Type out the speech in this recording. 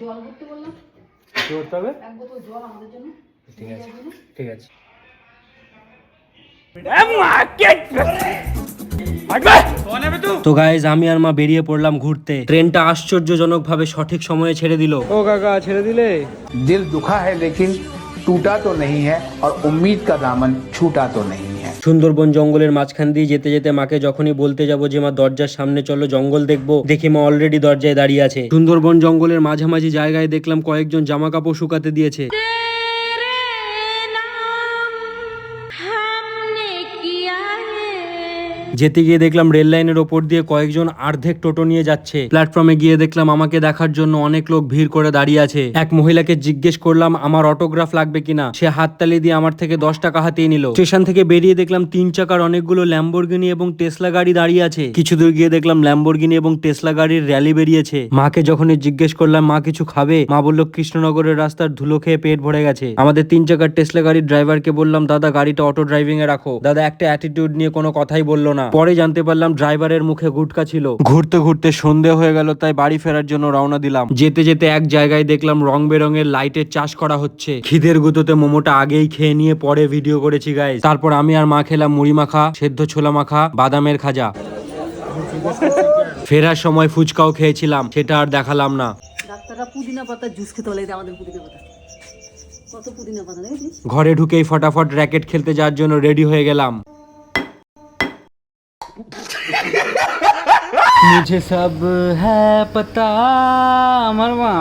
জল ভরতে বললাম, কি করতে হবে? এক বোতল জল আমাদের জন্য। ঠিক আছে, ঠিক আছে। তো গাইজ আমি আর মা বেরিয়ে পড়লাম ঘুরতে। ট্রেনটা আশ্চর্যজনক ভাবে সঠিক সময়ে ছেড়ে দিল। ও কাকা ছেড়ে দিলে? दिल दुखा है लेकिन टूटा तो नहीं है और उम्मीद का दामन छूटा तो नहीं है। সুন্দরবন জঙ্গলের মাঝখান দিয়ে যেতে যেতে মাকে যখনই বলতে যাব যে মা দরজার সামনে চলো জঙ্গল দেখবো, দেখি মা অলরেডি দরজায় দাঁড়িয়ে আছে। সুন্দরবন জঙ্গলের মাঝামাঝি জায়গায় দেখলাম কয়েকজন জামা কাপড় শুকাতে দিয়েছে। যেতে গিয়ে দেখলাম রেল লাইনের ওপর দিয়ে কয়েকজন অর্ধেক টোটো নিয়ে যাচ্ছে। প্ল্যাটফর্মে গিয়ে দেখলাম আমাকে দেখার জন্য অনেক লোক ভিড় করে দাঁড়িয়ে আছে। এক মহিলাকে জিজ্ঞেস করলাম আমার অটোগ্রাফ লাগবে কিনা, সে হাততালি দিয়ে আমার থেকে 10 টাকা হাতিয়ে নিল। স্টেশন থেকে বেরিয়ে দেখলাম 3 চাকার অনেকগুলো ল্যাম্বরগিনি এবং টেসলা গাড়ি দাঁড়িয়ে আছে। কিছু দূর গিয়ে দেখলাম ল্যাম্বরগিনি এবং টেসলা গাড়ির র্যালি বেরিয়েছে। মাকে যখনই জিজ্ঞেস করলাম মা কিছু খাবে, মা বলল কৃষ্ণনগরের রাস্তার ধুলো খেয়ে পেট ভরে গেছে। আমাদের 3 চাকার টেসলা গাড়ির ড্রাইভারকে বললাম দাদা গাড়িটা অটো ড্রাইভিং এ রাখো। দাদা একটা অ্যাটিটিউড নিয়ে কোনো কথাই বললো না। পরে জানতে পারলাম ড্রাইভারের মুখে গুটকা ছিল। ঘুরতে ঘুরতে সন্ধে হয়ে গেল, তাই বাড়ি ফেরার জন্য রওনা দিলাম। যেতে যেতে এক জায়গায় দেখলাম রং বেরঙের লাইটের চাষ করা হচ্ছে। খিদের গুতোতে মোমোটা আগেই খেয়ে নিয়ে পরে ভিডিও করেছি গাইস। তারপর আমি আর মা খেলাম মুড়ি মাখা, সেদ্ধ ছোলা মাখা, বাদামের খাজা। ফেরার সময় ফুচকাও খেয়েছিলাম, সেটা আর দেখালাম না। ডাক্তাররা পুদিনা পাতার জুস খেতে বলে, আমাদের পুদিনা পাতা, কত পুদিনা পাতা দেখেছিস? ঘরে ঢুকেই ফটাফট র্যাকেট খেলতে যাওয়ার জন্য রেডি হয়ে গেলাম। मुझे सब है पता আমার মা